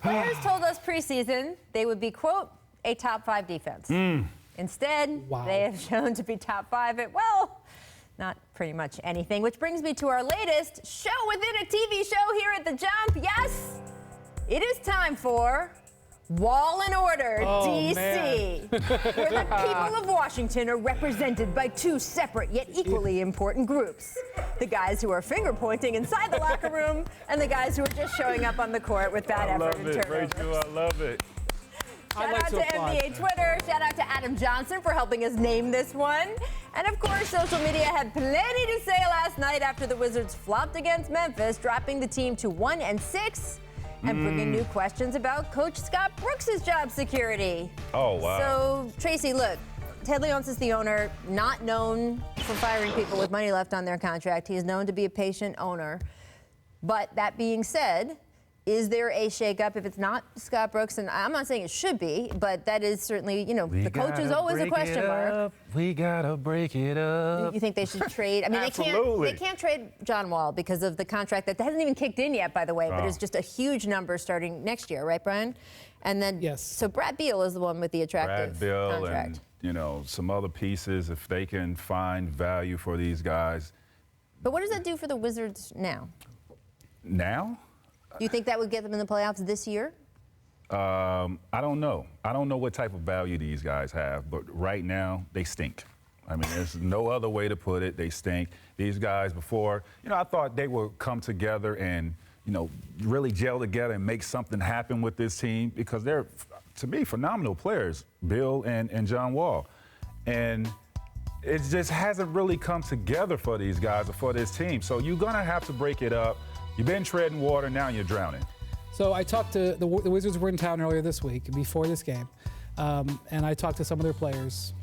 Players told us preseason they would be, quote, a top 5 defense. Instead, they have shown to be top 5 at, well, not pretty much anything. Which brings me to our latest show within a TV show here at The Jump. Yes, it is time for Wall and Order, DC, where the people of Washington are represented by 2 separate yet equally important groups. The guys who are finger-pointing inside the locker room and the guys who are just showing up on the court with bad effort and turnovers. Rachel, I love it. Shout out to NBA Twitter. Shout out to Adam Johnson for helping us name this one. And of course, social media had plenty to say last night after the Wizards flopped against Memphis, dropping the team to 1-6. And bringing new questions about Coach Scott Brooks' job security. Oh, wow. So, Tracy, look, Ted Leonsis, the owner, not known for firing people with money left on their contract. He is known to be a patient owner. But that being said, is there a shakeup if it's not Scott Brooks? And I'm not saying it should be, but that is certainly, you know, the coach is always a question mark. We gotta break it up. You think they should trade? I mean, they can't trade John Wall because of the contract that hasn't even kicked in yet, by the way, but it's just a huge number starting next year, right, Brian? And then, so Brad Beal is the one with the attractive contract. And, you know, some other pieces, if they can find value for these guys. But what does that do for the Wizards now? Now? Do you think that would get them in the playoffs this year? I don't know. I don't know what type of value these guys have, but right now they stink. I mean, there's no other way to put it. They stink. These guys before, you know, I thought they would come together and, you know, really gel together and make something happen with this team because they're, to me, phenomenal players, Bill and John Wall. And it just hasn't really come together for these guys or for this team. So you're going to have to break it up. You've been treading water, now you're drowning. So I talked to the Wizards were in town earlier this week before this game, and I talked to some of their players.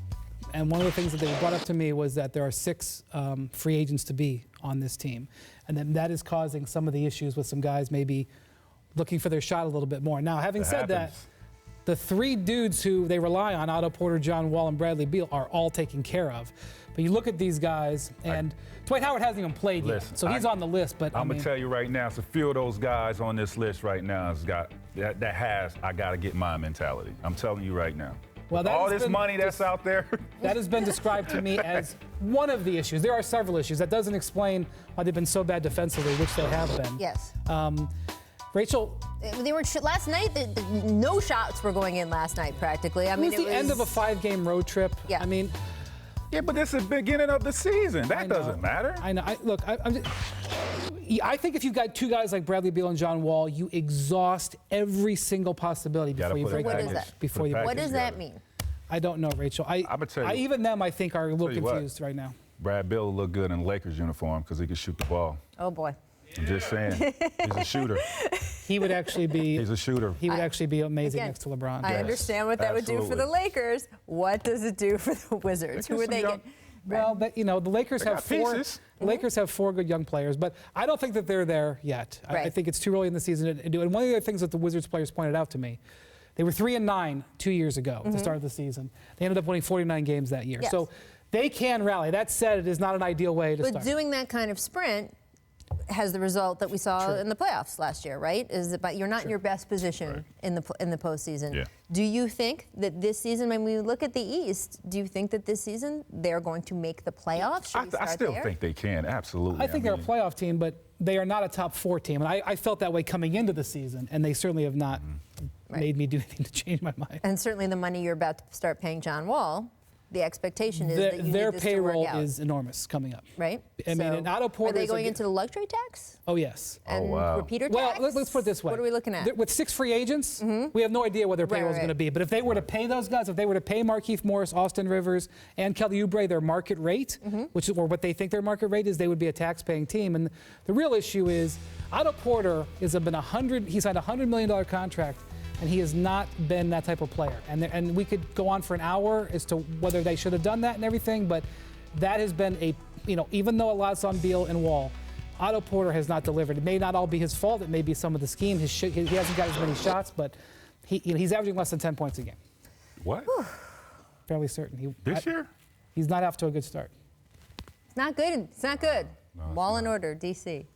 And one of the things that they brought up to me was that there are 6 free agents to be on this team, and then that is causing some of the issues with some guys maybe looking for their shot a little bit more. Now, having said that, the 3 dudes who they rely on, Otto Porter, John Wall, and Bradley Beal, are all taken care of. But you look at these guys, and Dwight Howard hasn't even played yet, so he's on the list. But I'm gonna tell you right now, it's a few of those guys on this list right now has got I gotta get my mentality. I'm telling you right now. Well, all this money that's out there. That has been described to me as one of the issues. There are several issues. That doesn't explain why they've been so bad defensively, which they have been. Yes. Rachel, they were last night. No shots were going in last night, practically. I mean, it was the end of a 5-game road trip. Yeah. I mean. Yeah, but this is the beginning of the season. That doesn't matter. I know. I think if you've got 2 guys like Bradley Beal and John Wall, you exhaust every single possibility before you break it. What does that mean? I don't know, Rachel. Even them, I think, are a little confused right now. Brad Beal will look good in a Lakers uniform because he can shoot the ball. Oh, boy. I'm just saying. He's a shooter. He would actually be. He's a shooter. He would actually be amazing next to LeBron. I understand what that would do for the Lakers. What does it do for the Wizards? Who are they getting? Well, you know, the Lakers have 4. The Lakers have 4 good young players, but I don't think that they're there yet. I think it's too early in the season to do. And one of the other things that the Wizards players pointed out to me, they were 3-9 2 years ago at the start of the season. They ended up winning 49 games that year. So they can rally. That said, it is not an ideal way to start. But doing that kind of sprint has the result that we saw in the playoffs last year, right? Is that you're not in your best position in the postseason. Yeah. Do you think that this season, when we look at the East, do you think that this season they're going to make the playoffs? I still think they can, absolutely. I think they're a playoff team, but they are not a top 4 team. And I felt that way coming into the season, and they certainly have not made me do anything to change my mind. And certainly the money you're about to start paying John Wall, the expectation is that you their need this payroll to work out. is enormous coming up. Right? I mean, and Otto Porter. Are they going into the luxury tax? Oh, yes. And repeater tax? Well, let's put it this way. What are we looking at? With 6 free agents, we have no idea what their payroll is going to be. But if they were to pay those guys, if they were to pay Markieff Morris, Austin Rivers, and Kelly Oubre their market rate, which is or what they think their market rate is, they would be a tax-paying team. And the real issue is Otto Porter he signed a $100 million contract. And he has not been that type of player. And we could go on for an hour as to whether they should have done that and everything, but that has been even though a lot's on Beal and Wall, Otto Porter has not delivered. It may not all be his fault. It may be some of the scheme. He hasn't got as many shots, but he's averaging less than 10 points a game. What? Fairly certain. This year? He's not off to a good start. It's not good. It's not good. No, Wall and Order, DC.